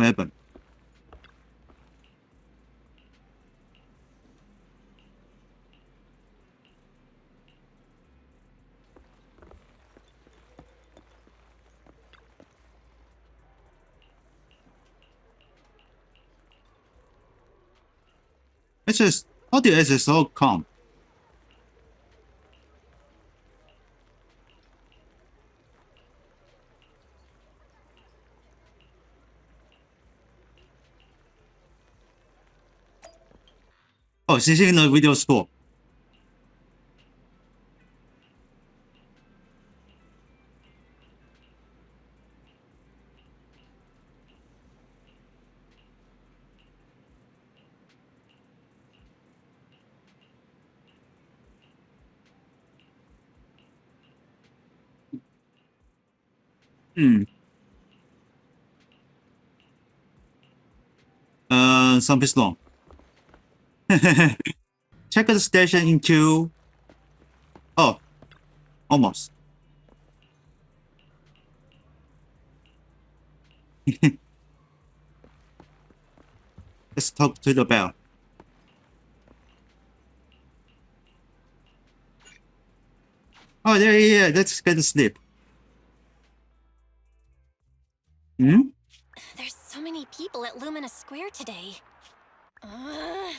What happened? It's just, how did SSO come? Oh, she's in the video store. Something's wrong. Check the station into... Oh, almost. Let's talk to the bell. Oh, yeah, let's get to sleep. Hmm? There's so many people at Lumina Square today. Phaethon!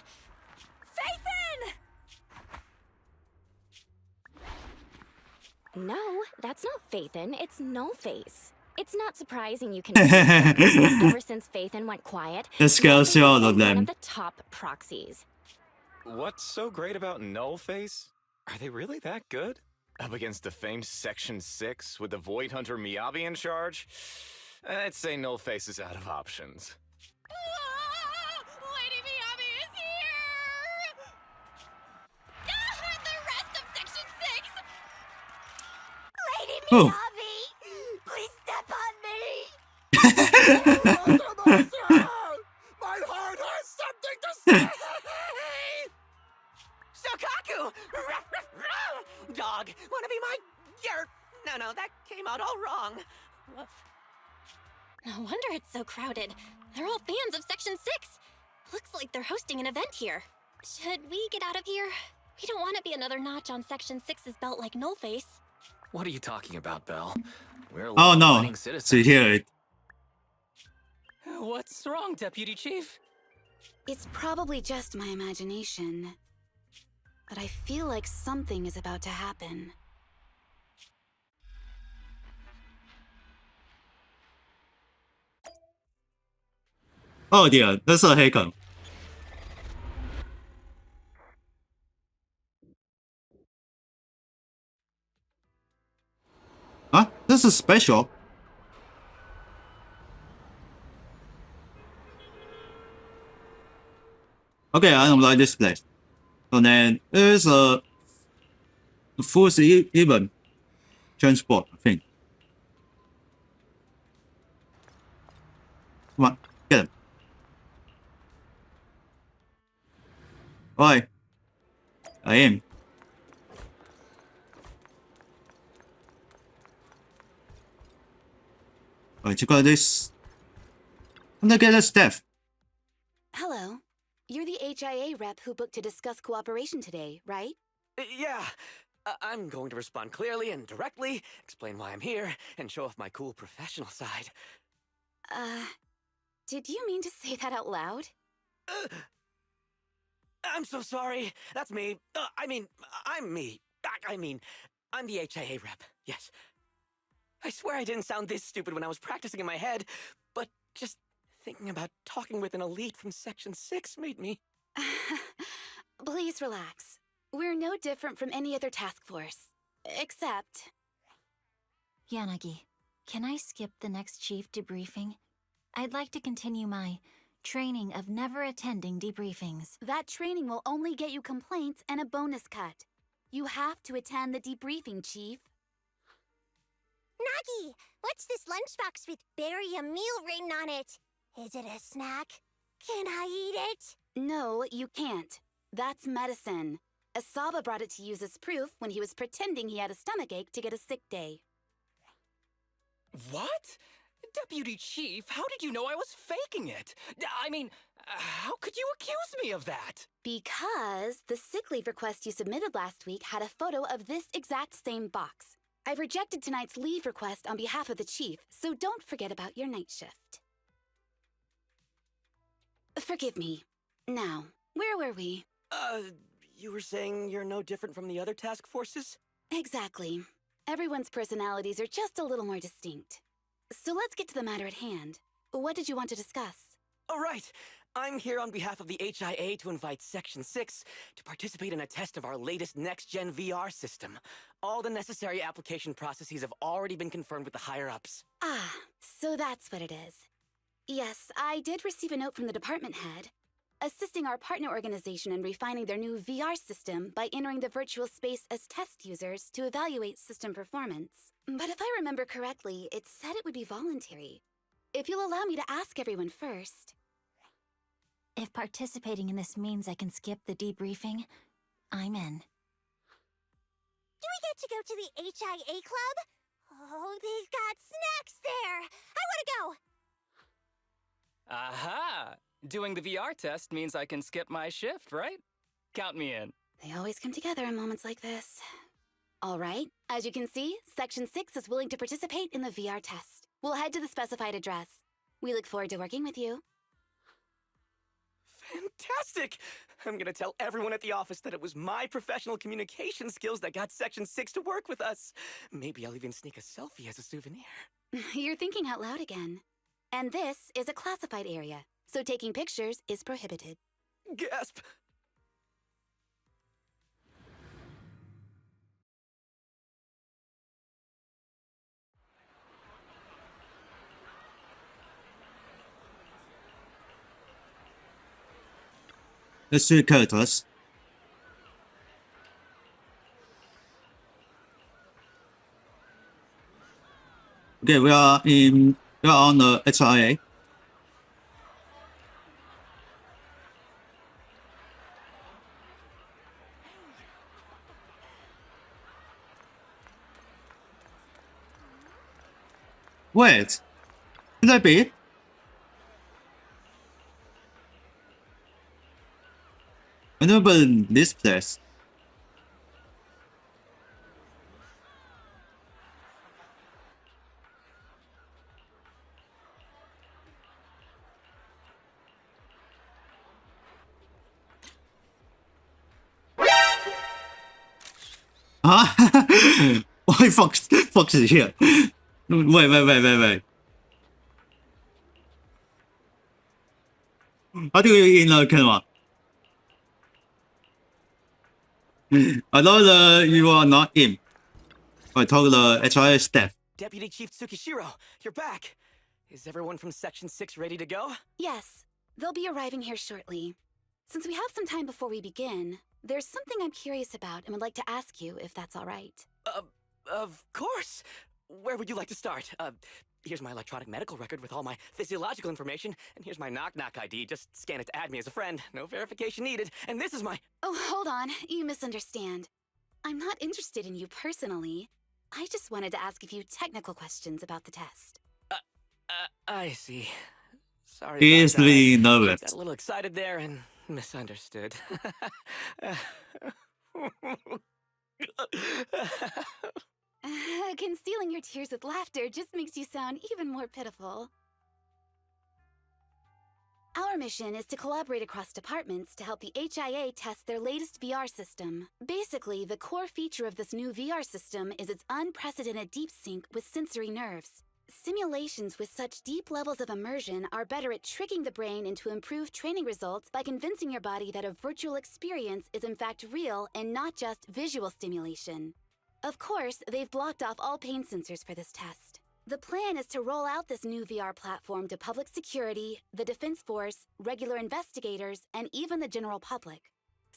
No, that's not Phaethon, it's Nullface. It's not surprising you can ever since Phaethon went quiet. Let's go see all of One of them. the top proxies. What's so great about Nullface? Are they really that good? Up against the famed Section 6 with the Void Hunter Miyabi in charge? I'd say Nullface is out of options. Lady Miyabi is here! And the rest of Section 6! Lady Oh. Miyabi! Please step on me! My heart has something to say! Shokaku! Dog, wanna be my... No, that came out all wrong. Woof. No wonder it's so crowded. They're all fans of Section 6. Looks like they're hosting an event here. Should we get out of here? We don't want to be another notch on Section 6's belt like Nullface. What are you talking about, Belle? We're Oh no, law-abiding to citizens. hear it. What's wrong, Deputy Chief? It's probably just my imagination. But I feel like something is about to happen. Oh dear, that's a hacker. Huh? This is special. Okay, I don't like this place. So then there's a force even transport, I think. Come on, get him. Oi. I am. Alright, check out this. I'm gonna get a staff. Hello. You're the HIA rep who booked to discuss cooperation today, right? Yeah. I'm going to respond clearly and directly, explain why I'm here, and show off my cool professional side. Did you mean to say that out loud? I'm so sorry. That's me. I'm me. I'm the HIA rep. Yes. I swear I didn't sound this stupid when I was practicing in my head, but just thinking about talking with an elite from Section 6 made me... Please relax. We're no different from any other task force. Except... Yanagi, can I skip the next chief debriefing? I'd like to continue my training of never attending debriefings. that training will only get you complaints and a bonus cut. You have to attend the debriefing, Chief. Nagi, what's this lunchbox with berry a meal written on it? Is it a snack? Can I eat it? No, you can't. That's medicine. Asaba brought it to use as proof when he was pretending he had a stomachache to get a sick day. What? Deputy Chief, how did you know I was faking it? I mean, how could you accuse me of that? Because the sick leave request you submitted last week had a photo of this exact same box. I've rejected tonight's leave request on behalf of the chief, so don't forget about your night shift. Forgive me. Now, where were we? You were saying you're no different from the other task forces? Exactly. Everyone's personalities are just a little more distinct. So let's get to the matter at hand. What did you want to discuss? All right. I'm here on behalf of the HIA to invite Section 6 to participate in a test of our latest next-gen VR system. All the necessary application processes have already been confirmed with the higher-ups. Ah, so that's what it is. Yes, I did receive a note from the department head, assisting our partner organization in refining their new VR system by entering the virtual space as test users to evaluate system performance. But if I remember correctly, it said it would be voluntary. If you'll allow me to ask everyone first. If participating in this means I can skip the debriefing, I'm in. Do we get to go to the HIA club? Oh, they've got snacks there! I wanna go! Aha! Doing the VR test means I can skip my shift, right? Count me in. They always come together in moments like this. All right, as you can see, Section 6 is willing to participate in the VR test. We'll head to the specified address. We look forward to working with you. Fantastic! I'm gonna tell everyone at the office that it was my professional communication skills that got Section 6 to work with us. Maybe I'll even sneak a selfie as a souvenir. You're thinking out loud again. And this is a classified area, so taking pictures is prohibited. Gasp! Let's see characters. Okay, we are on the HIA. Wait, could that be? I never been in this place. Huh? Why Fox is here? Wait. How do you in the camera? I know that you are not in. I told the HIA staff. Deputy Chief Tsukishiro, you're back. Is everyone from Section 6 ready to go? Yes, they'll be arriving here shortly. Since we have some time before we begin, there's something I'm curious about and would like to ask you if that's all right. Of course. Where would you like to start? Here's my electronic medical record with all my physiological information, and here's my knock-knock ID. Just scan it to add me as a friend. No verification needed. And this is my... Oh, hold on. You misunderstand. I'm not interested in you personally. I just wanted to ask a few technical questions about the test. I see. Sorry He about is that. really nervous. Got a little excited there and misunderstood. Concealing your tears with laughter just makes you sound even more pitiful. Our mission is to collaborate across departments to help the HIA test their latest VR system. Basically, the core feature of this new VR system is its unprecedented deep sync with sensory nerves. Simulations with such deep levels of immersion are better at tricking the brain into improved training results by convincing your body that a virtual experience is in fact real and not just visual stimulation. Of course, they've blocked off all pain sensors for this test. The plan is to roll out this new VR platform to public security, the Defense Force, regular investigators, and even the general public.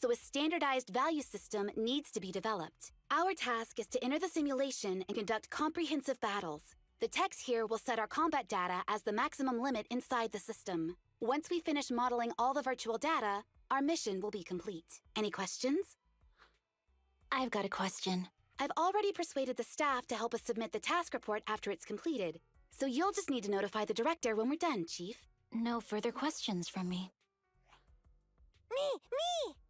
So a standardized value system needs to be developed. Our task is to enter the simulation and conduct comprehensive battles. The techs here will set our combat data as the maximum limit inside the system. Once we finish modeling all the virtual data, our mission will be complete. Any questions? I've got a question. I've already persuaded the staff to help us submit the task report after it's completed. so you'll just need to notify the director when we're done, Chief. No further questions from me. Me!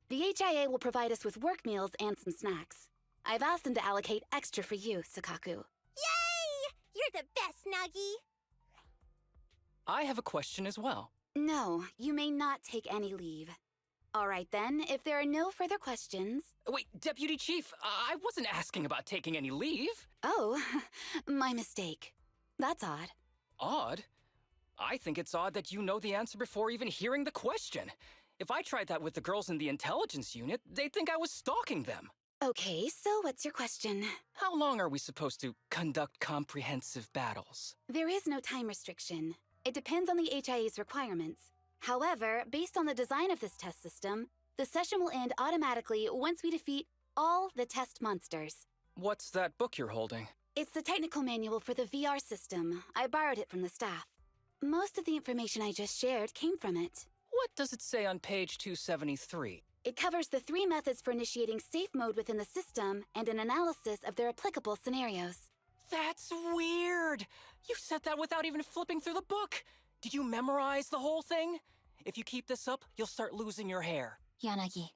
The HIA will provide us with work meals and some snacks. I've asked them to allocate extra for you, Sakaku. Yay! You're the best, Nagi! I have a question as well. No, you may not take any leave. All right then, if there are no further questions... Wait, Deputy Chief, I wasn't asking about taking any leave. Oh, my mistake. That's odd. Odd? I think it's odd that you know the answer before even hearing the question. If I tried that with the girls in the intelligence unit, they'd think I was stalking them. Okay, so what's your question? How long are we supposed to conduct comprehensive battles? There is no time restriction. It depends on the HIA's requirements. However, based on the design of this test system, the session will end automatically once we defeat all the test monsters. What's that book you're holding? It's the technical manual for the VR system. I borrowed it from the staff. Most of the information I just shared came from it. What does it say on page 273? It covers the 3 methods for initiating safe mode within the system and an analysis of their applicable scenarios. That's weird! You said that without even flipping through the book! Did you memorize the whole thing? If you keep this up, you'll start losing your hair. Yanagi,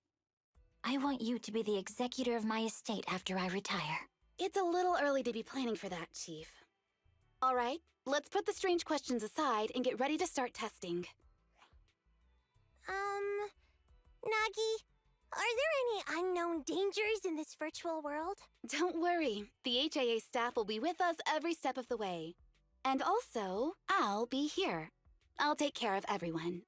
I want you to be the executor of my estate after I retire. It's a little early to be planning for that, Chief. All right, let's put the strange questions aside and get ready to start testing. Nagi, are there any unknown dangers in this virtual world? Don't worry, the HIA staff will be with us every step of the way. And also, I'll be here. I'll take care of everyone.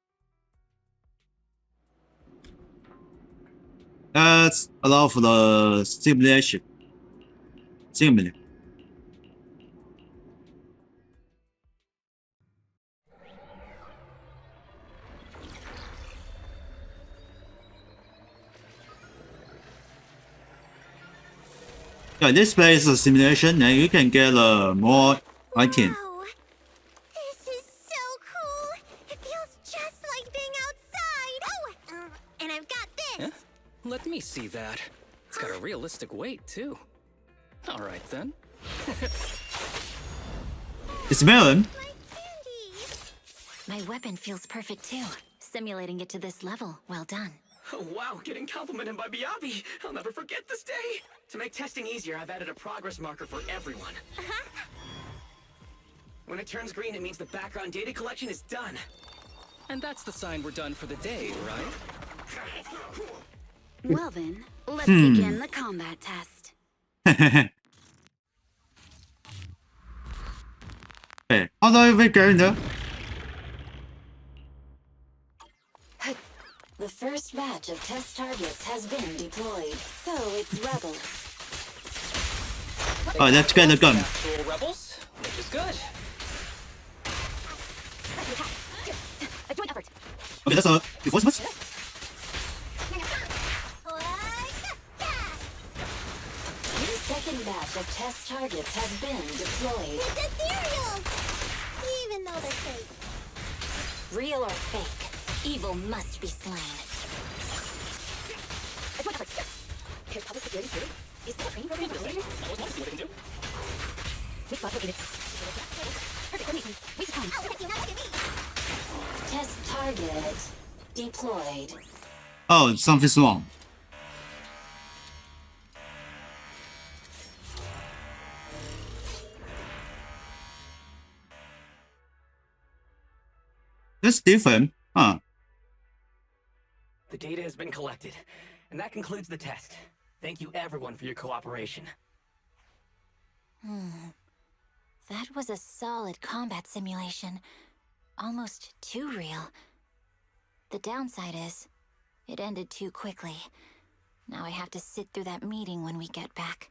Let's allow for the simulation. Simulate. Yeah, this place is a simulation and you can get more item. Wow! This is so cool! It feels just like being outside! Oh! And I've got this! Huh? Let me see that. It's got a realistic weight, too. All right, then. It's melon. My candy! My weapon feels perfect too. Simulating it to this level, well done. Oh, wow, getting complimented by Biabi. I'll never forget this day. To make testing easier, I've added a progress marker for everyone. When it turns green, it means the background data collection is done. And that's the sign we're done for the day, right? Well then, let's begin the combat test. Hey, how do I even go in there? The first batch of test targets has been deployed. So it's rebels. Oh, let's get the gun. Actual rebels, which is good. A joint effort. Okay, that's reinforcements. The second batch of test targets has been deployed. It's ethereals! Even though they're fake. Real or fake, evil must be slain. A joint effort. Here's public security too. Is that a training program for leaders? Which spot located? Perfect coordination. Waste of time. I'll protect you, not look at me! Test target deployed. Oh, something's wrong. That's different, huh? The data has been collected, and that concludes the test. Thank you everyone for your cooperation. That was a solid combat simulation. Almost too real. The downside is, it ended too quickly. Now I have to sit through that meeting when we get back.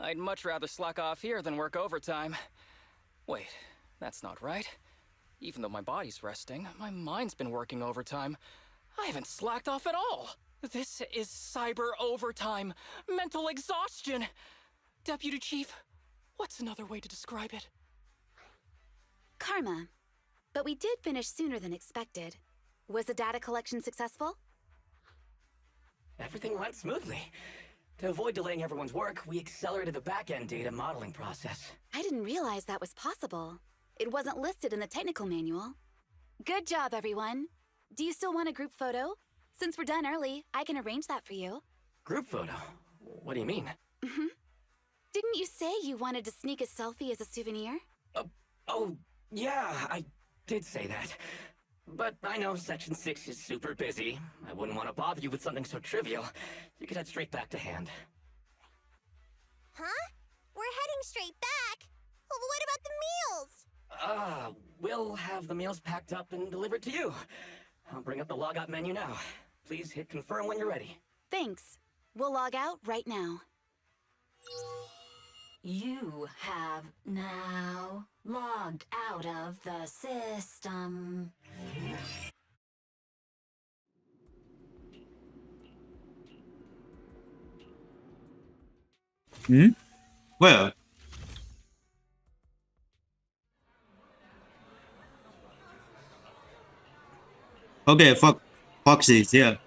I'd much rather slack off here than work overtime. Wait, that's not right. Even though my body's resting, my mind's been working overtime. I haven't slacked off at all. This is cyber overtime. Mental exhaustion. Deputy Chief, what's another way to describe it? Karma. But we did finish sooner than expected. Was the data collection successful? Everything went smoothly. To avoid delaying everyone's work, we accelerated the back-end data modeling process. I didn't realize that was possible. It wasn't listed in the technical manual. Good job, everyone. Do you still want a group photo? Since we're done early, I can arrange that for you. Group photo? What do you mean? Didn't you say you wanted to sneak a selfie as a souvenir? Oh, yeah, I did say that. But I know Section 6 is super busy. I wouldn't want to bother you with something so trivial. You could head straight back to hand. Huh? We're heading straight back? Well, what about the meals? We'll have the meals packed up and delivered to you. I'll bring up the logout menu now. Please hit confirm when you're ready. Thanks. We'll log out right now. You have now logged out of the system. Hmm? Where? Okay, Foxy is here.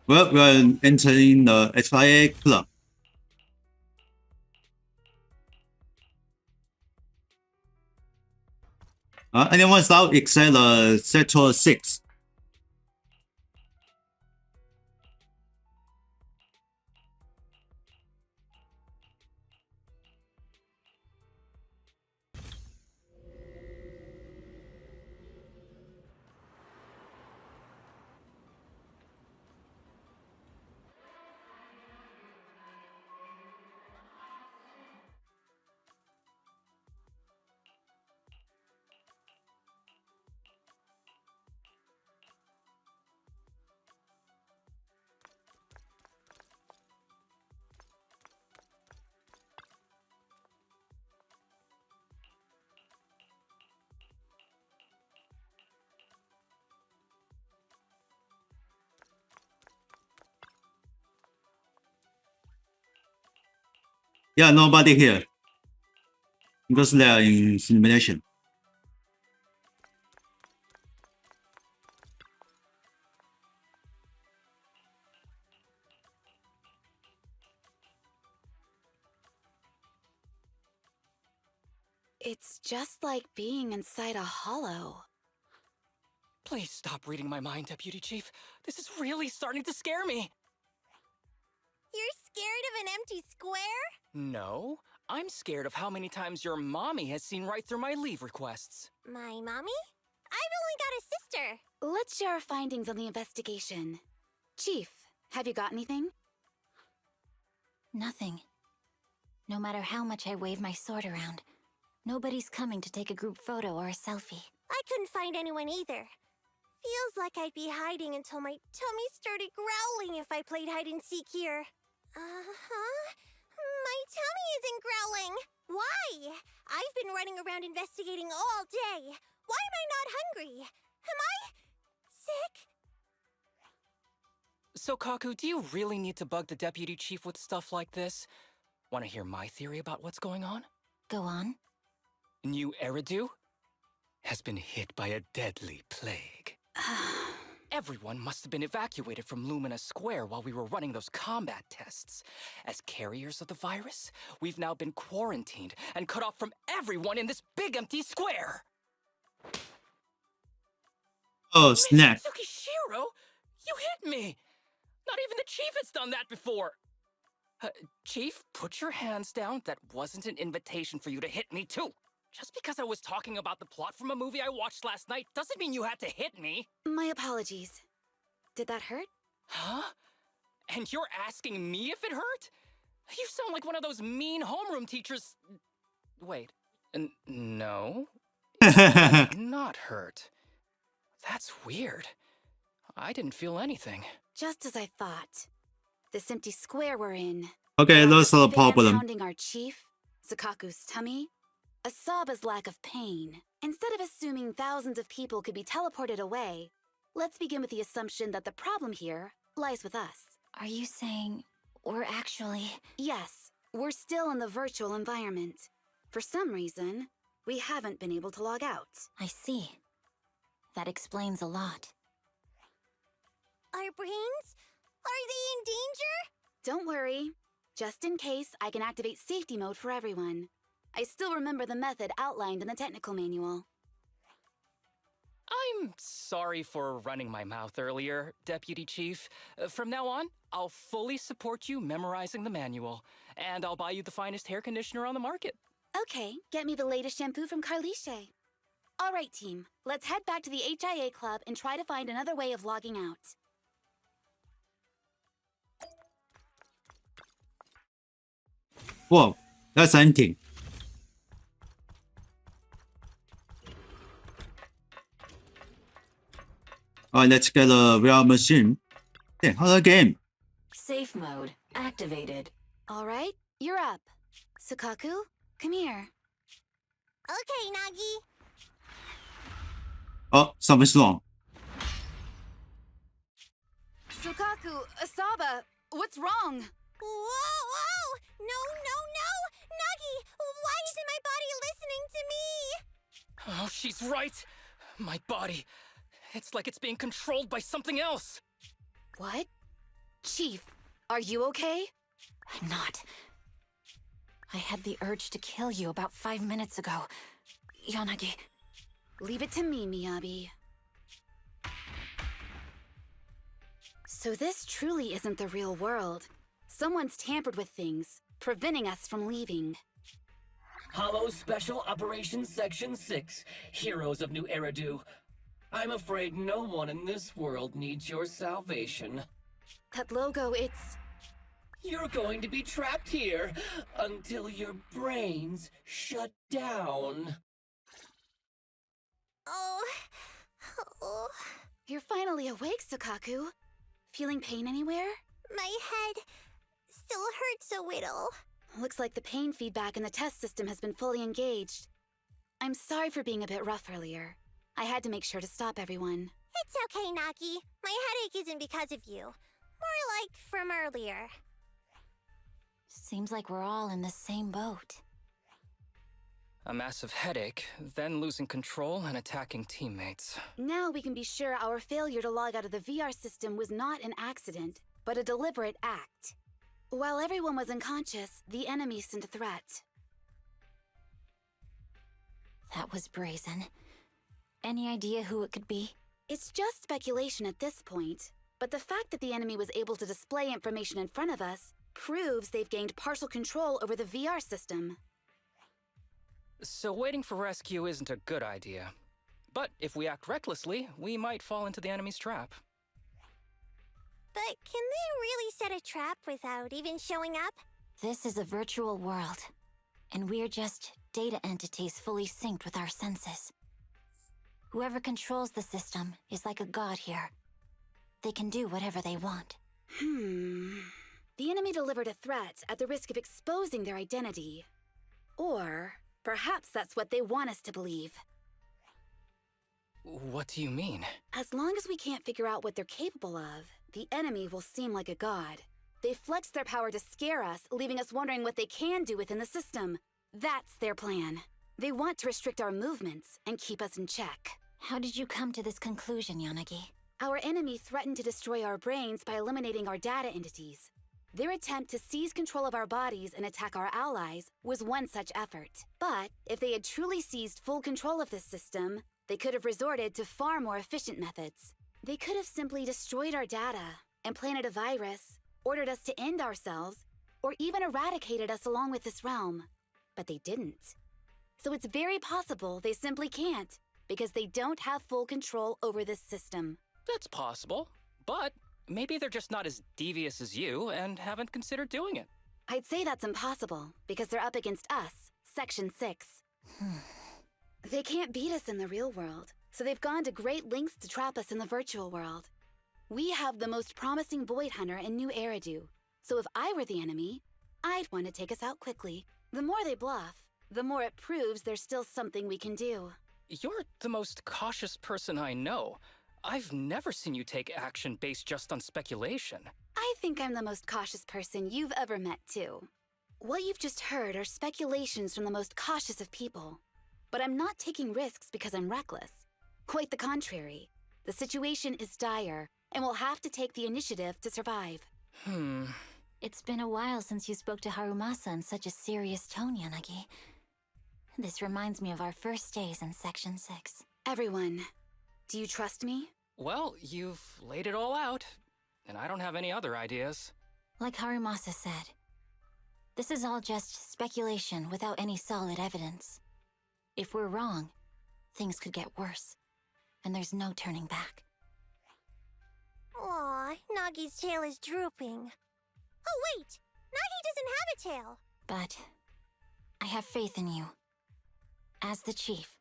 Well, we're entering the HIA club. Anyone's out except Sector 6. Yeah, nobody here. Because they are in simulation. It's just like being inside a hollow. Please stop reading my mind, Deputy Chief. This is really starting to scare me. You're scared of an empty square? No, I'm scared of how many times your mommy has seen right through my leave requests. My mommy? I've only got a sister. Let's share our findings on the investigation. Chief, have you got anything? Nothing. No matter how much I wave my sword around, nobody's coming to take a group photo or a selfie. I couldn't find anyone either. Feels like I'd be hiding until my tummy started growling if I played hide and seek here. My tummy isn't growling. Why? I've been running around investigating all day. Why am I not hungry? Am I sick? So, Kaku, do you really need to bug the Deputy Chief with stuff like this? Want to hear my theory about what's going on? Go on. New Eridu has been hit by a deadly plague. Everyone must have been evacuated from Lumina Square while we were running those combat tests. As carriers of the virus, we've now been quarantined and cut off from everyone in this big empty square. Oh, snap. Tsukishiro, you hit me! Not even the Chief has done that before! Chief, put your hands down. That wasn't an invitation for you to hit me, too. Just because I was talking about the plot from a movie I watched last night doesn't mean you had to hit me. My apologies. Did that hurt? Huh? And you're asking me if it hurt? You sound like one of those mean homeroom teachers. Wait, no. It did not hurt. That's weird. I didn't feel anything. Just as I thought. This empty square we're in. Okay, that's a Fans problem. pounding our chief, Zakaku's tummy, Asaba's lack of pain. Instead of assuming thousands of people could be teleported away, let's begin with the assumption that the problem here lies with us. Are you saying we're actually... Yes, we're still in the virtual environment. For some reason, we haven't been able to log out. I see. That explains a lot. Our brains? Are they in danger? Don't worry. Just in case, I can activate safety mode for everyone. I still remember the method outlined in the technical manual. I'm sorry for running my mouth earlier, Deputy Chief. From now on, I'll fully support you memorizing the manual, and I'll buy you the finest hair conditioner on the market. Okay, get me the latest shampoo from Carliche. All right, team. Let's head back to the HIA Club and try to find another way of logging out. Whoa, that's empty. Alright, let's get a VR machine. Yeah, another game. Safe mode activated. All right, you're up. Sukaku, come here. Okay, Nagi. Oh, something's wrong. Sukaku, Asaba, what's wrong? Whoa! No! Nagi, why isn't my body listening to me? Oh, she's right. My body. It's like it's being controlled by something else. What? Chief, are you okay? I'm not. I had the urge to kill you about 5 minutes ago. Yanagi. Leave it to me, Miyabi. So this truly isn't the real world. Someone's tampered with things, preventing us from leaving. Hollow Special Operations Section 6, Heroes of New Eridu. I'm afraid no one in this world needs your salvation. That logo, it's... You're going to be trapped here until your brains shut down. Oh. You're finally awake, Sukaku. Feeling pain anywhere? My head still hurts a little. Looks like the pain feedback in the test system has been fully engaged. I'm sorry for being a bit rough earlier. I had to make sure to stop everyone. It's okay, Nagi. My headache isn't because of you. More like from earlier. Seems like we're all in the same boat. A massive headache, then losing control and attacking teammates. Now we can be sure our failure to log out of the VR system was not an accident, but a deliberate act. While everyone was unconscious, the enemy sent a threat. That was brazen. Any idea who it could be? It's just speculation at this point, but the fact that the enemy was able to display information in front of us proves they've gained partial control over the VR system. So waiting for rescue isn't a good idea. But if we act recklessly, we might fall into the enemy's trap. But can they really set a trap without even showing up? This is a virtual world, and we're just data entities fully synced with our senses. Whoever controls the system is like a god here. They can do whatever they want. The enemy delivered a threat at the risk of exposing their identity. Or perhaps that's what they want us to believe. What do you mean? As long as we can't figure out what they're capable of, the enemy will seem like a god. They flex their power to scare us, leaving us wondering what they can do within the system. That's their plan. They want to restrict our movements and keep us in check. How did you come to this conclusion, Yanagi? Our enemy threatened to destroy our brains by eliminating our data entities. Their attempt to seize control of our bodies and attack our allies was one such effort. But if they had truly seized full control of this system, they could have resorted to far more efficient methods. They could have simply destroyed our data, implanted a virus, ordered us to end ourselves, or even eradicated us along with this realm. But they didn't. So it's very possible they simply can't, because they don't have full control over this system. That's possible, but maybe they're just not as devious as you and haven't considered doing it. I'd say that's impossible, because they're up against us, Section 6. They can't beat us in the real world, so they've gone to great lengths to trap us in the virtual world. We have the most promising Void Hunter in New Eridu, so if I were the enemy, I'd want to take us out quickly. The more they bluff, the more it proves there's still something we can do. You're the most cautious person I know. I've never seen you take action based just on speculation. I think I'm the most cautious person you've ever met, too. What you've just heard are speculations from the most cautious of people. But I'm not taking risks because I'm reckless. Quite the contrary. The situation is dire, and we'll have to take the initiative to survive. It's been a while since you spoke to Harumasa in such a serious tone, Yanagi. This reminds me of our first days in Section 6. Everyone, do you trust me? Well, you've laid it all out, and I don't have any other ideas. Like Harumasa said, this is all just speculation without any solid evidence. If we're wrong, things could get worse, and there's no turning back. Aw, Nagi's tail is drooping. Oh wait, Nagi doesn't have a tail. But I have faith in you. As the chief,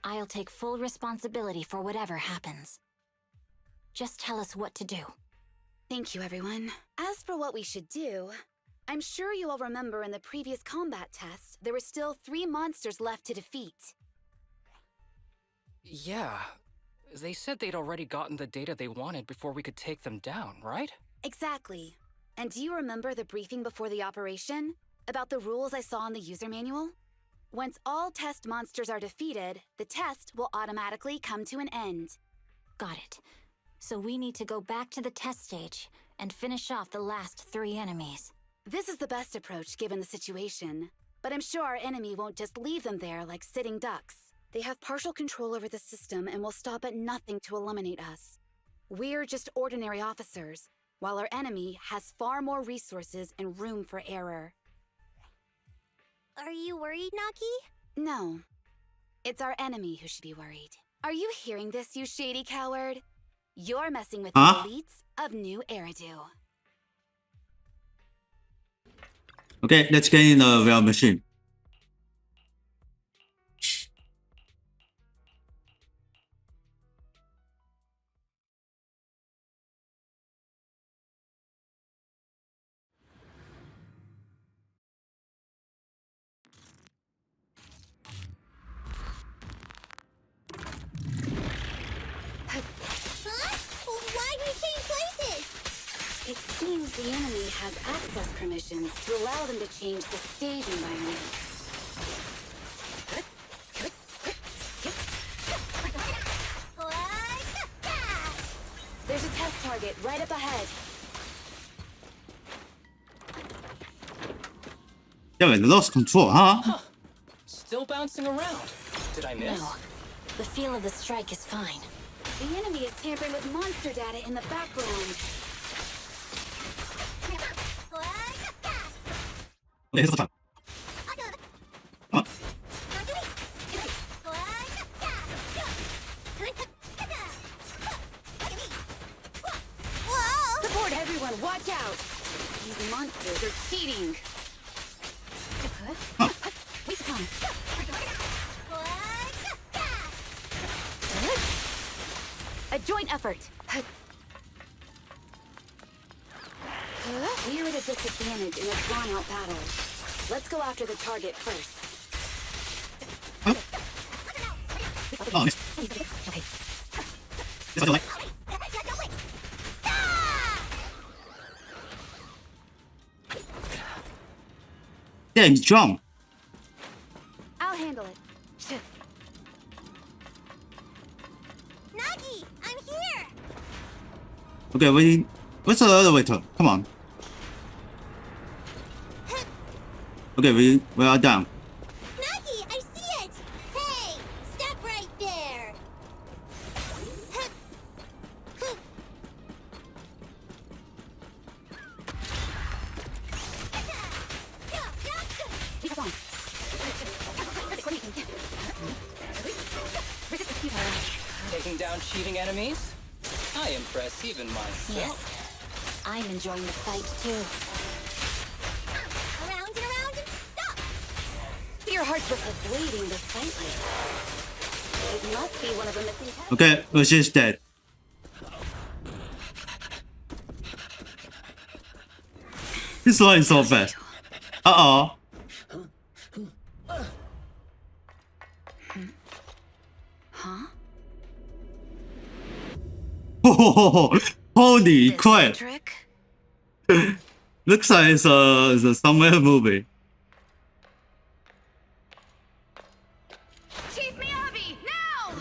I'll take full responsibility for whatever happens. Just tell us what to do. Thank you, everyone. As for what we should do, I'm sure you all remember in the previous combat test, there were still 3 monsters left to defeat. Yeah. They said they'd already gotten the data they wanted before we could take them down, right? Exactly. And do you remember the briefing before the operation? About the rules I saw in the user manual? Once all test monsters are defeated, the test will automatically come to an end. Got it. So we need to go back to the test stage and finish off the last 3 enemies. This is the best approach given the situation. But I'm sure our enemy won't just leave them there like sitting ducks. They have partial control over the system and will stop at nothing to eliminate us. We're just ordinary officers, while our enemy has far more resources and room for error. Are you worried, Nagi? No. It's our enemy who should be worried. Are you hearing this, you shady coward? You're messing with the elites of New Eridu. Okay, let's get in the real machine. Why do we change places? It seems the enemy has access permissions to allow them to change the stage environment. There's a test target right up ahead. Yeah, we lost control, huh? Still bouncing around. Did I miss? No. The feel of the strike is fine. The enemy is tampering with monster data in the background. Okay, here's the time. Huh? Support everyone, watch out! These monsters are cheating. Huh. Wait, come. A joint effort. We're at a disadvantage in a drawn-out battle. Let's go after the target first. Huh? Oh, yes. Okay. Yes, I like. Damn, he's drunk. I'll handle it. Nagi, I'm here! Okay, where's the elevator? Come on. Okay, we are down. Nagi, I see it! Hey, stop right there! Keep on. Taking down cheating enemies? I impress even myself. Yes. I'm enjoying the fight, too. Around and around and stop! Your hearts were bleeding this tightly. It must be one of the missing pieces. Okay, she's dead. He's lying so fast. Uh-oh. Huh? Oh, holy This crap! trick? Looks like it's a somewhere movie. Chief Miyabi, now!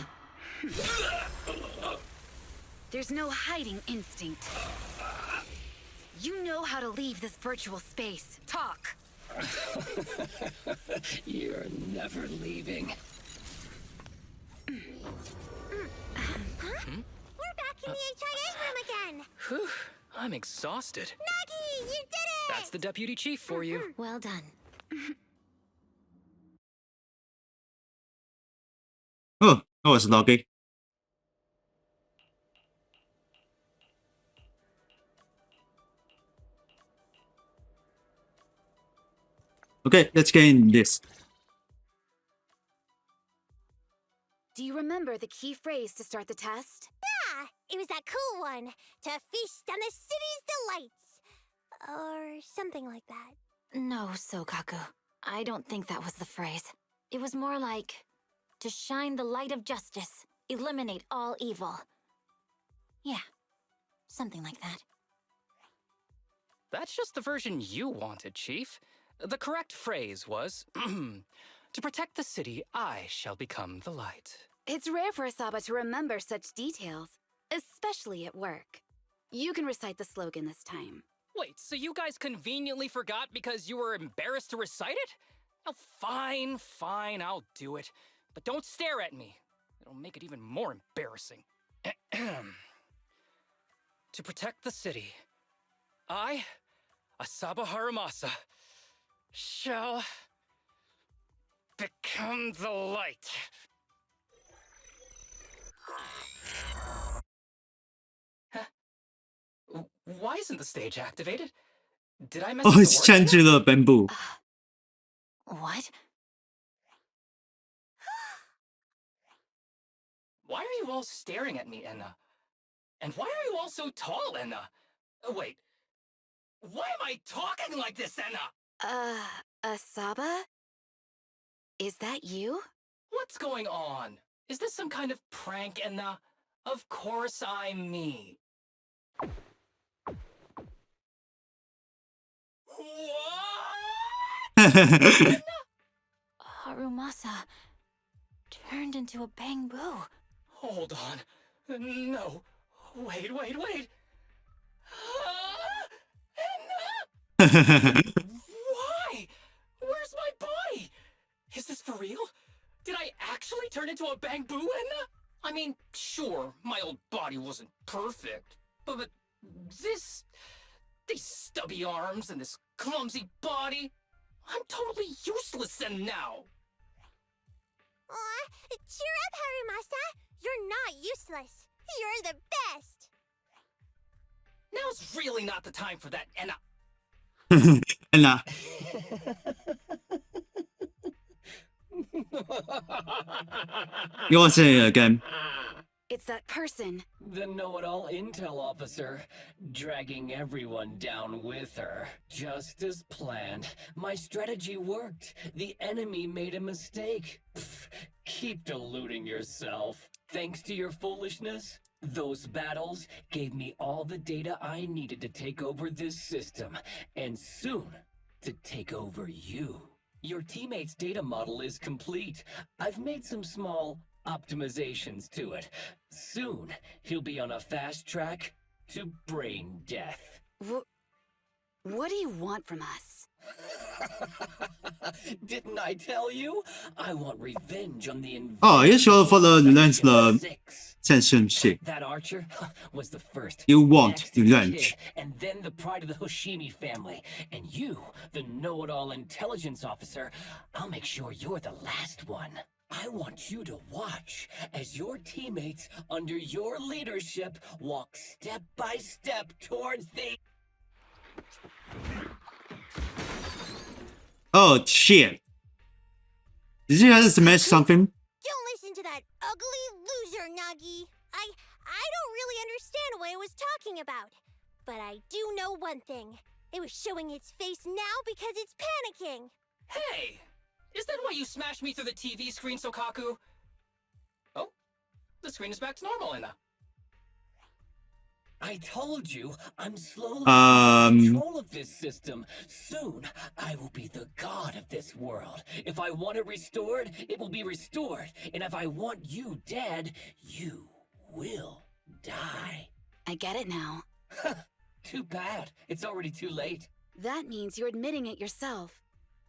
There's no hiding instinct. You know how to leave this virtual space. Talk. You're never leaving. We're back in the HIA room again! Whew, I'm exhausted. Nagi, you did it! That's the deputy chief for you. Well done. Oh, that was lucky. Okay, let's get in this. Do you remember the key phrase to start the test? Yeah, it was that cool one. To feast on the city's delights. Or something like that. No, Sokaku. I don't think that was the phrase. It was more like, to shine the light of justice, eliminate all evil. Yeah, something like that. That's just the version you wanted, Chief. The correct phrase was, to protect the city, I shall become the light. It's rare for Asaba to remember such details, especially at work. You can recite the slogan this time. Wait, so you guys conveniently forgot because you were embarrassed to recite it? Oh, fine, I'll do it. But don't stare at me. It'll make it even more embarrassing. To protect the city, I, Asaba Harumasa, shall become the light. Huh? Why isn't the stage activated? Did I mess up Oh, the it's word? Chandler Bamboo. What? Why are you all staring at me, Enna? And why are you all so tall, Enna? Wait. Why am I talking like this, Enna? Asaba? Is that you? What's going on? Is this some kind of prank, Enna? Of course I'm me. What? Harumasa turned into a bamboo. Hold on. No. Wait. Enna! Why? Where's my body? Is this for real? Did I actually turn into a bamboo, Enna? I mean, sure, my old body wasn't perfect, but these stubby arms and this clumsy body, I'm totally useless then now. Aw, cheer up, Harumasa. You're not useless. You're the best. Now's really not the time for that, Enna. Nah. You want to say it again? It's that person. The know-it-all intel officer, dragging everyone down with her. Just as planned. My strategy worked. The enemy made a mistake. Pfft, keep deluding yourself. Thanks to your foolishness, those battles gave me all the data I needed to take over this system, and soon to take over you. Your teammate's data model is complete. I've made some small optimizations to it. Soon, he'll be on a fast track to brain death. What do you want from us? Didn't I tell you? I want revenge on the Oh, you sure for the revenge the Section 6. censorship. That archer was the first. You want Next, the revenge. kid, and then the pride of the Hoshimi family. And you, the know-it-all intelligence officer, I'll make sure you're the last one. I want you to watch as your teammates under your leadership walk step by step towards the... Oh shit! Did you guys smash something? Don't listen to that ugly loser, Nagi. I don't really understand what it was talking about. But I do know one thing. It was showing its face now because it's panicking. Hey! Is that why you smashed me through the TV screen, Sokaku? Oh, the screen is back to normal, Enna. I told you, I'm slowly taking control of this system. Soon, I will be the god of this world. If I want it restored, it will be restored. And if I want you dead, you will die. I get it now. Too bad. It's already too late. That means you're admitting it yourself.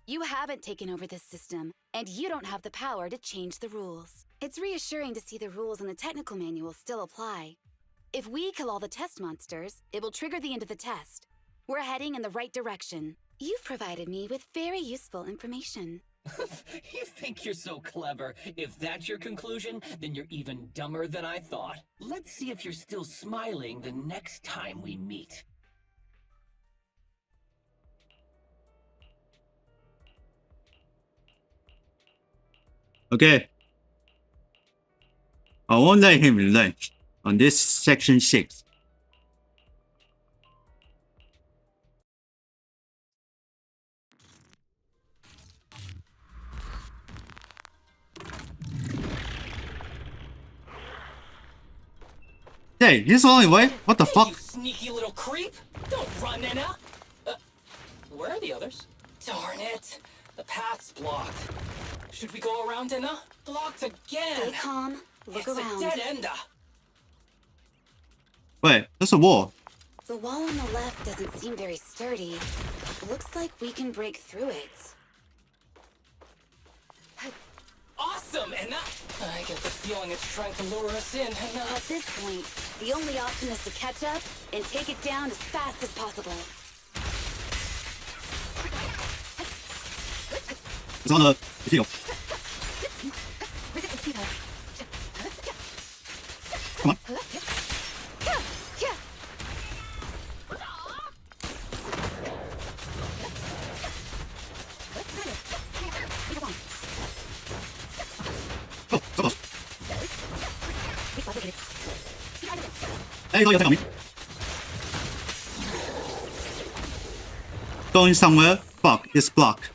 You haven't taken over this system, and you don't have the power to change the rules. It's reassuring to see the rules in the technical manual still apply. If we kill all the test monsters, it will trigger the end of the test. We're heading in the right direction. You've provided me with very useful information. You think you're so clever. If that's your conclusion, then you're even dumber than I thought. Let's see if you're still smiling the next time we meet. Okay. I won't let him lunch on this section 6. Hey, this is the only way? What the fuck? You sneaky little creep! Don't run, Nina! Where are the others? Darn it! The path's blocked. Should we go around, Nina? Blocked again! Stay calm. Look it's around. a dead end. Wait, there's a wall. The wall on the left doesn't seem very sturdy. Looks like we can break through it. Awesome, Enna! I get the feeling it's trying to lure us in, Enna. At this point, the only option is to catch up and take it down as fast as possible. It's on the field. Come on. Go, go, go. Hey, don't you attack me. Going somewhere? Fuck, it's blocked.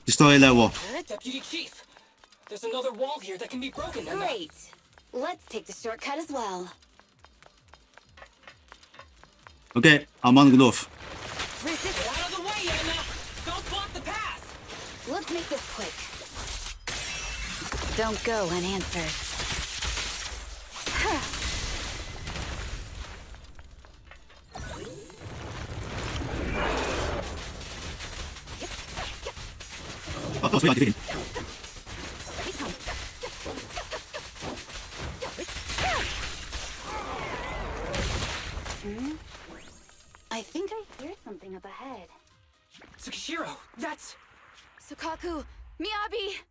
Destroy that wall. Deputy Chief, there's another wall here that can be broken, Enna. Great. Let's take the shortcut as well. Okay, I'm on the roof. Resist. Get out of the way, Enna! Don't block the path! Let's make this quick. Don't go unanswered. Oh, those we are defeating. I think I hear something up ahead. Tsukishiro, that's... Sukaku! Miyabi!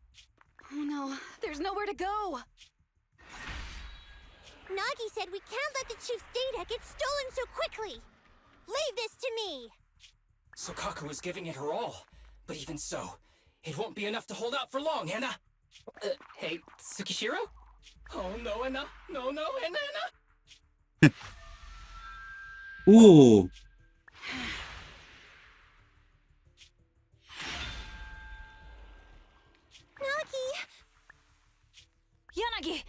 Oh no, there's nowhere to go! Nagi said we can't let the chief's data get stolen so quickly. Leave this to me. Sokaku is giving it her all. But even so, it won't be enough to hold out for long, Enna. Hey, Tsukishiro? Oh no, Enna. No, no, Enna. Ooh. Nagi! Yanagi!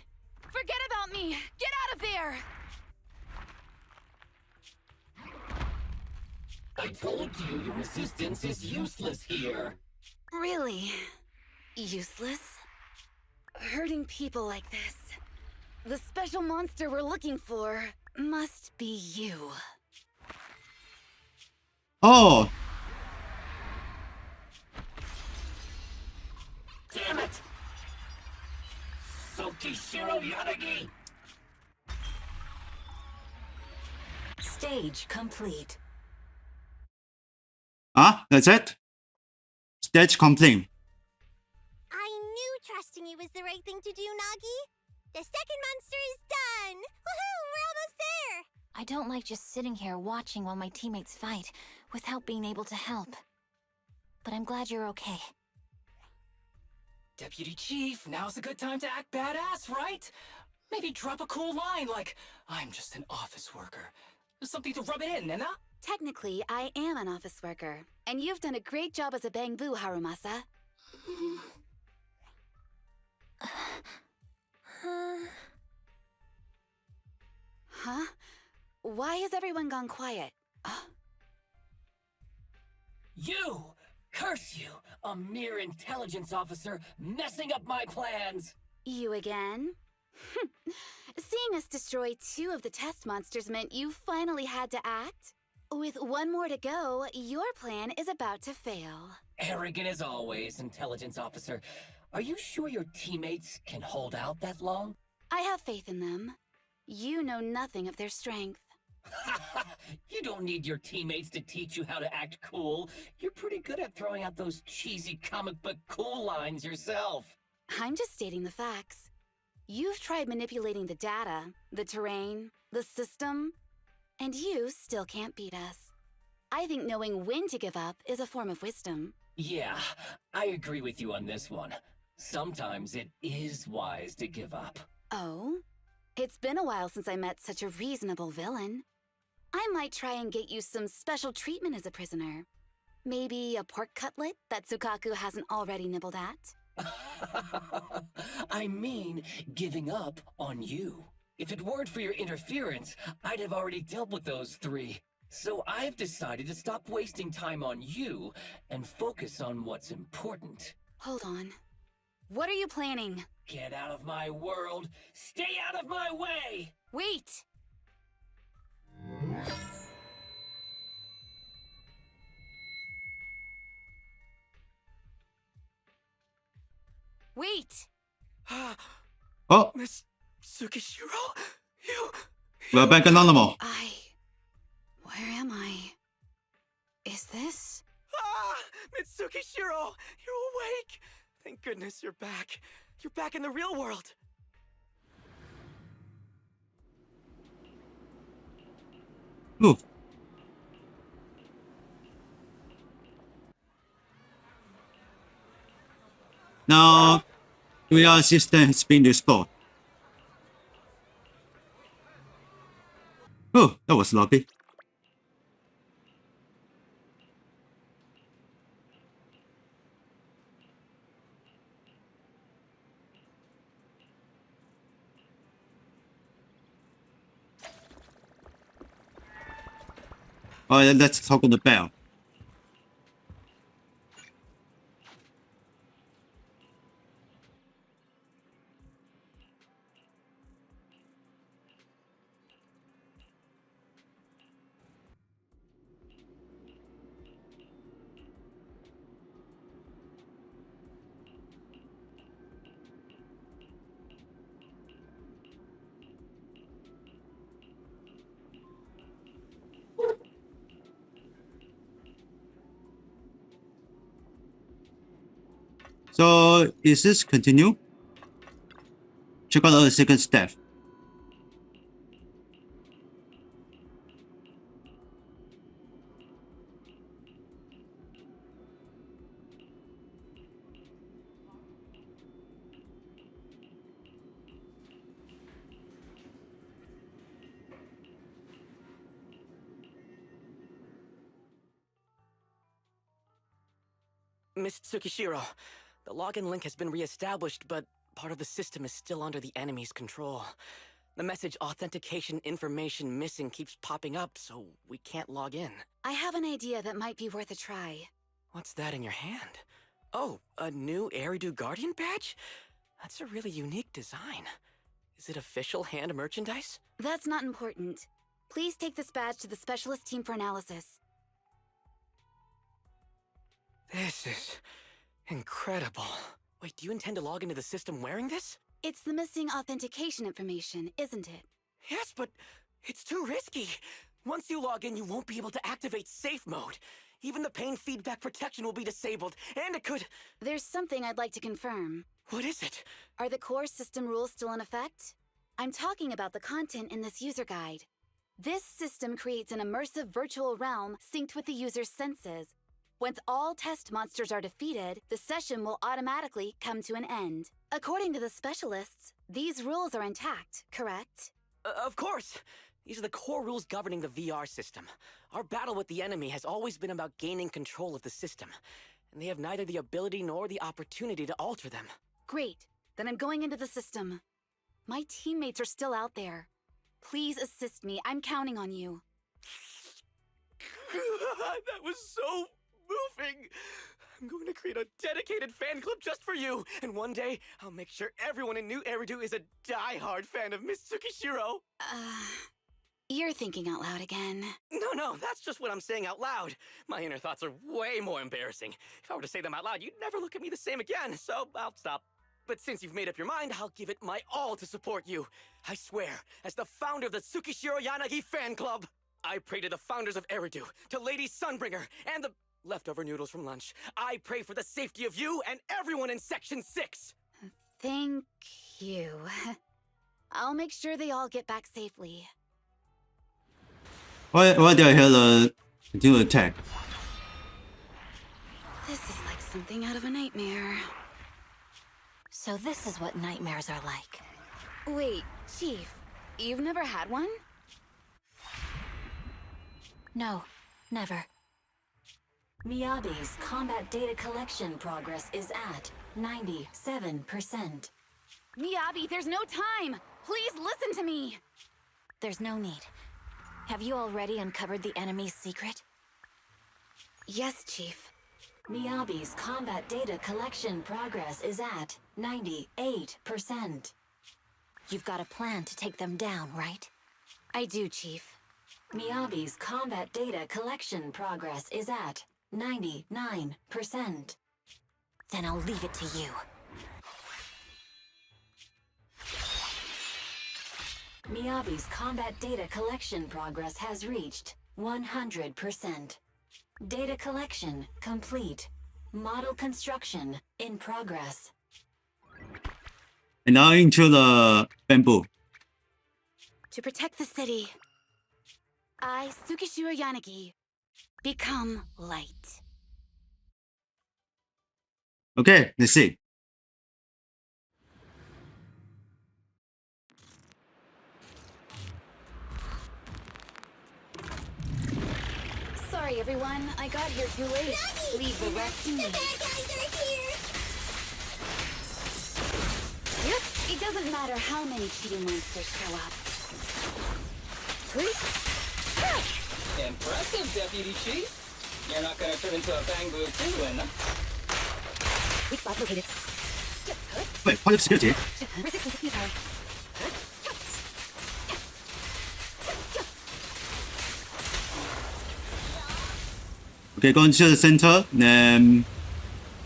Forget about me! Get out of there! I told you your resistance is useless here. Really? Useless? Hurting people like this. The special monster we're looking for must be you. Oh. Damn it! Tsukishiro Yanagi! Stage complete. Ah, that's it? Stage complete. I knew trusting you was the right thing to do, Nagi. The second monster is done! Woohoo! We're almost there! I don't like just sitting here watching while my teammates fight without being able to help. But I'm glad you're okay. Deputy Chief, now's a good time to act badass, right? Maybe drop a cool line like, I'm just an office worker. Something to rub it in, Enna? Technically, I am an office worker, and you've done a great job as a bangbu, Harumasa. Huh? Why has everyone gone quiet? You! Curse you! A mere intelligence officer messing up my plans! You again? Seeing us destroy 2 of the test monsters meant you finally had to act? With 1 more to go, your plan is about to fail. Arrogant as always, intelligence officer. Are you sure your teammates can hold out that long? I have faith in them. You know nothing of their strength. You don't need your teammates to teach you how to act cool. You're pretty good at throwing out those cheesy comic book cool lines yourself. I'm just stating the facts. You've tried manipulating the data, the terrain, the system, and you still can't beat us. I think knowing when to give up is a form of wisdom. Yeah, I agree with you on this one. Sometimes it is wise to give up. Oh? It's been a while since I met such a reasonable villain. I might try and get you some special treatment as a prisoner. Maybe a pork cutlet that Tsukaku hasn't already nibbled at? I mean, giving up on you. If it weren't for your interference, I'd have already dealt with those 3. So I've decided to stop wasting time on you and focus on what's important. Hold on. What are you planning? Get out of my world! Stay out of my way! Wait! Wait! Oh, Miss Tsukishiro? You... we're back in animal. Where am I? Is this? Ah! Mitsukishiro! You're awake! Thank goodness you're back. You're back in the real world. Ooh. Now, VR system has been restored. Oh, that was lucky. Alright, let's talk on the bell. So, is this continue? Check out the second step. Miss Tsukishiro, the login link has been reestablished, but part of the system is still under the enemy's control. The message authentication information missing keeps popping up, so we can't log in. I have an idea that might be worth a try. What's that in your hand? Oh, a new Eridu Guardian badge? That's a really unique design. Is it official hand merchandise? That's not important. Please take this badge to the specialist team for analysis. This is incredible. Wait, do you intend to log into the system wearing this? It's the missing authentication information, isn't it? Yes, but it's too risky. Once you log in, you won't be able to activate safe mode. Even the pain feedback protection will be disabled, and it could... There's something I'd like to confirm. What is it? Are the core system rules still in effect? I'm talking about the content in this user guide. This system creates an immersive virtual realm synced with the user's senses. Once all test monsters are defeated, the session will automatically come to an end. According to the specialists, these rules are intact, correct? Of course! These are the core rules governing the VR system. Our battle with the enemy has always been about gaining control of the system, and they have neither the ability nor the opportunity to alter them. Great. Then I'm going into the system. My teammates are still out there. please assist me. I'm counting on you. That was so moving. I'm going to create a dedicated fan club just for you. And one day, I'll make sure everyone in New Eridu is a die-hard fan of Miss Tsukishiro. You're thinking out loud again. No, that's just what I'm saying out loud. My inner thoughts are way more embarrassing. If I were to say them out loud, you'd never look at me the same again, so I'll stop. But since you've made up your mind, I'll give it my all to support you. I swear, as the founder of the Tsukishiro Yanagi fan club, I pray to the founders of Eridu, to Lady Sunbringer, and the leftover noodles from lunch. I pray for the safety of you and everyone in Section 6! Thank you. I'll make sure they all get back safely. Why do I hear the continual attack? This is like something out of a nightmare. So this is what nightmares are like. Wait, Chief, you've never had one? No, never. Miyabi's combat data collection progress is at 97%. Miyabi, there's no time! Please listen to me! There's no need. Have you already uncovered the enemy's secret? Yes, Chief. Miyabi's combat data collection progress is at 98%. You've got a plan to take them down, right? I do, Chief. Miyabi's combat data collection progress is at 99%. Then I'll leave it to you. Miyabi's combat data collection progress has reached 100%. Data collection complete. Model construction in progress. And now into the bamboo. To protect the city, I, Tsukishiro Yanagi, become light. Okay, let's see. Sorry, everyone. I got here too late. Leave the rest to me. The bad guys are here! Yep. It doesn't matter how many cheating monsters show up. Impressive, Deputy Chief. You're not gonna turn into a bamboo too, and Weak spot located. Wait, what is security? Resistance is futile. Okay, going to the center. Then,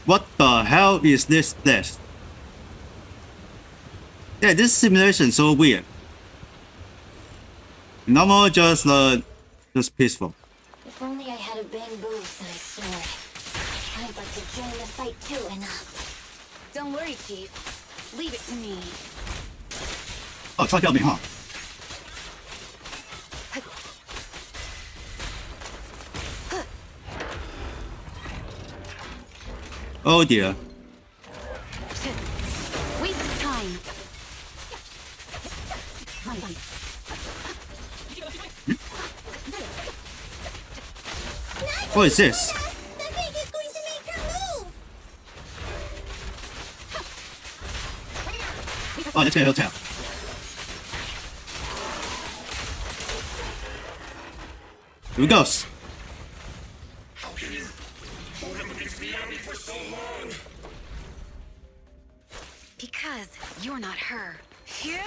what the hell is this place? Yeah, this simulation is so weird. Normal, just peaceful. If only I had a bamboo-sized sword. I'd like to join the fight too, and Don't worry, Chief. Leave it to me. Oh, try to kill me, huh? Oh dear. Waste of time. Fine. What is this? The thing is going to make her move! Oh, let's get a hotel. Here we go. How can you hold him against Miyabi for so long? Because you're not her. Here.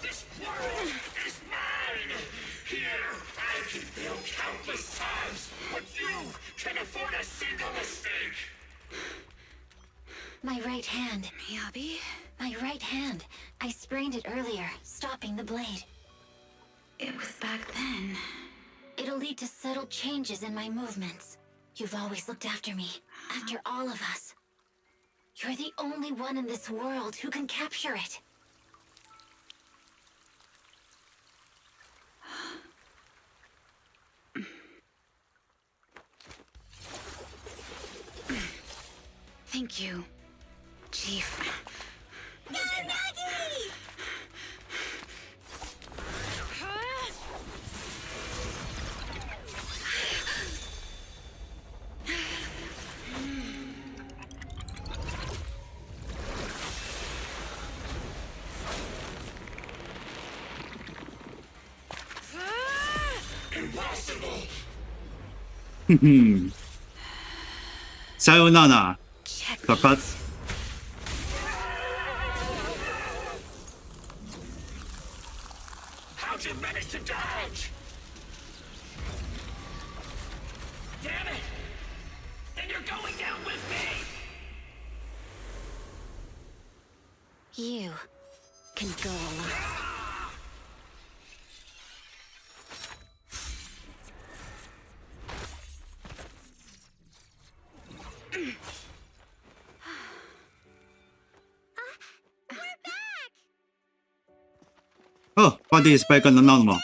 This world is mine! Here, I can build countless times, but you can afford a single mistake! my right hand. Miyabi? My right hand. I sprained it earlier, stopping the blade. It was back then. It'll lead to subtle changes in my movements. You've always looked after me, after all of us. You're the only one in this world who can capture it. Thank you, Chief. Yanagi! impossible. Sayonara. Fakat How'd you manage to dodge? Damn it! Then you're going down with me! You can go alone. Oh, body is back on the normal.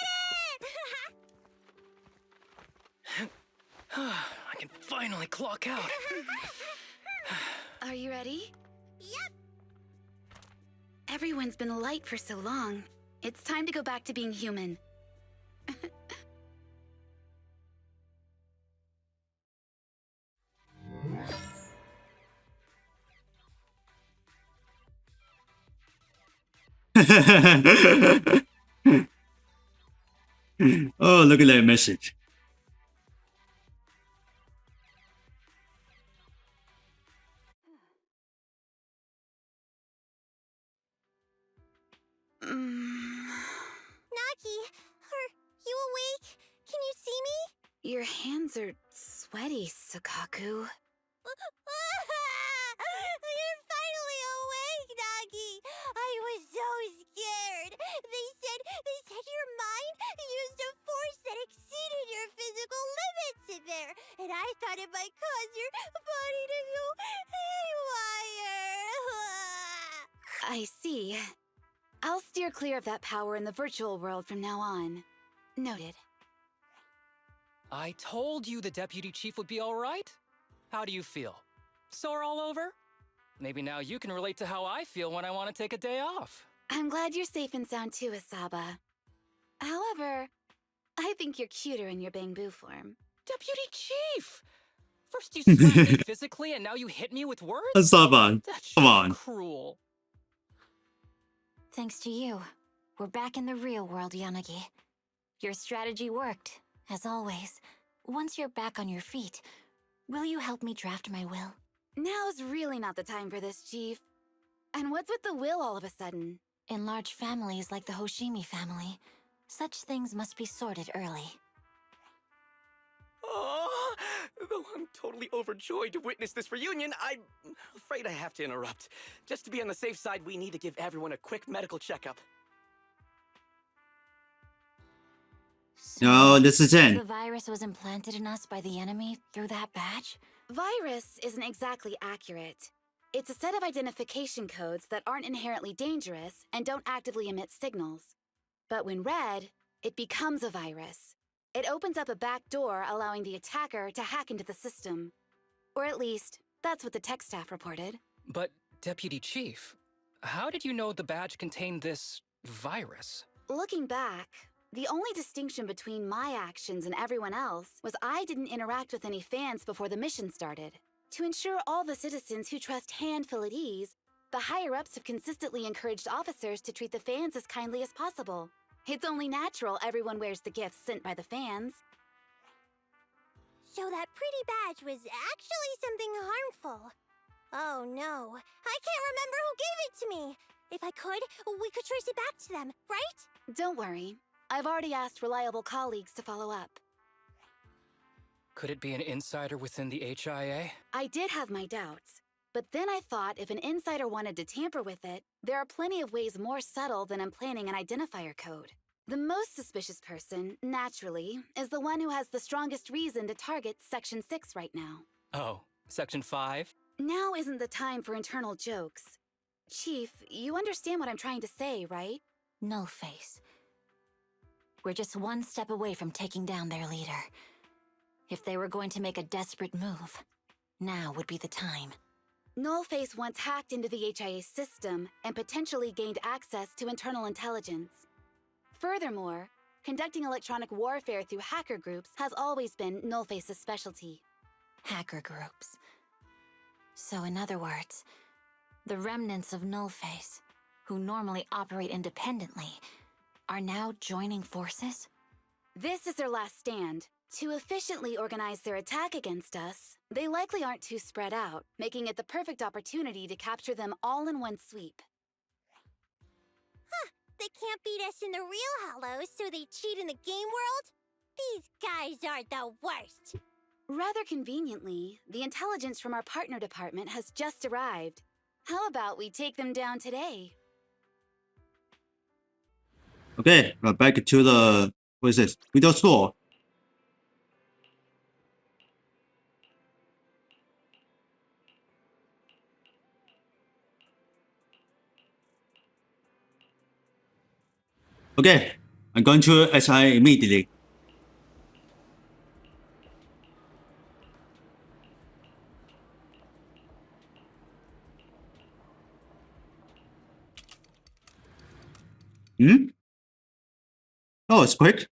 I can finally clock out. Are you ready? Yep. Everyone's been light for so long. It's time to go back to being human. Oh, look at that message. Nagi, are you awake? Can you see me? Your hands are sweaty, Sakaku. You're finally awake, Nagi. I was so scared. They said your mind used a force that exceeded your physical limits in there, and I thought it might cause your body to go haywire. I see. I'll steer clear of that power in the virtual world from now on. Noted. I told you the deputy chief would be all right. How do you feel? Sore all over? Maybe now you can relate to how I feel when I want to take a day off. I'm glad you're safe and sound too, Asaba. However, I think you're cuter in your Bangbu form. Deputy chief! First you slapped me physically and now you hit me with words? Asaba, That's come on. cruel. Thanks to you, we're back in the real world, Yanagi. Your strategy worked, as always. Once you're back on your feet, will you help me draft my will? Now's really not the time for this, Chief. And what's with the will all of a sudden? In large families like the Hoshimi family, such things must be sorted early. Oh, though I'm totally overjoyed to witness this reunion, I'm afraid I have to interrupt. Just to be on the safe side, we need to give everyone a quick medical checkup. So, No, this is it. the virus was implanted in us by the enemy through that badge? Virus isn't exactly accurate. It's a set of identification codes that aren't inherently dangerous and don't actively emit signals. But when read, it becomes a virus. It opens up a back door, allowing the attacker to hack into the system. Or at least, that's what the tech staff reported. But, Deputy Chief, how did you know the badge contained this virus? Looking back, the only distinction between my actions and everyone else was I didn't interact with any fans before the mission started. To ensure all the citizens who trust Han feel at ease, the higher-ups have consistently encouraged officers to treat the fans as kindly as possible. It's only natural everyone wears the gifts sent by the fans. So that pretty badge was actually something harmful. Oh no, I can't remember who gave it to me. If I could, we could trace it back to them, right? Don't worry. I've already asked reliable colleagues to follow up. Could it be an insider within the HIA? I did have my doubts, but then I thought if an insider wanted to tamper with it, there are plenty of ways more subtle than implanting an identifier code. The most suspicious person, naturally, is the one who has the strongest reason to target Section 6 right now. Oh, Section 5? Now isn't the time for internal jokes. Chief, you understand what I'm trying to say, right? Nullface. We're just one step away from taking down their leader. If they were going to make a desperate move, now would be the time. Nullface once hacked into the HIA system and potentially gained access to internal intelligence. Furthermore, conducting electronic warfare through hacker groups has always been Nullface's specialty. Hacker groups. So in other words, the remnants of Nullface, who normally operate independently, are now joining forces? This is their last stand. To efficiently organize their attack against us, they likely aren't too spread out, making it the perfect opportunity to capture them all in one sweep. Huh, they can't beat us in the real Hollows, so they cheat in the game world? These guys are the worst. Rather conveniently, the intelligence from our partner department has just arrived. How about we take them down today? Okay, we're back to the, what is this? Video store. Okay, I'm going to SI immediately. Hmm? Oh, it's quick.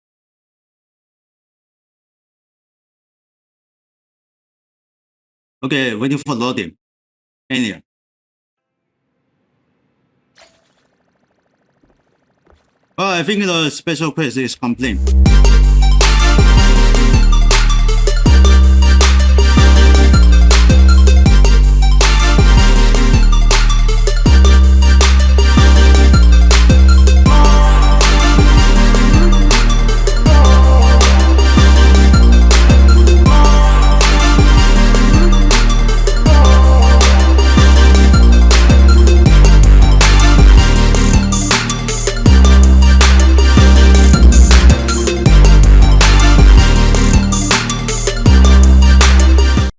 Okay, waiting for loading. Alien. Oh, I think the special quest is complete.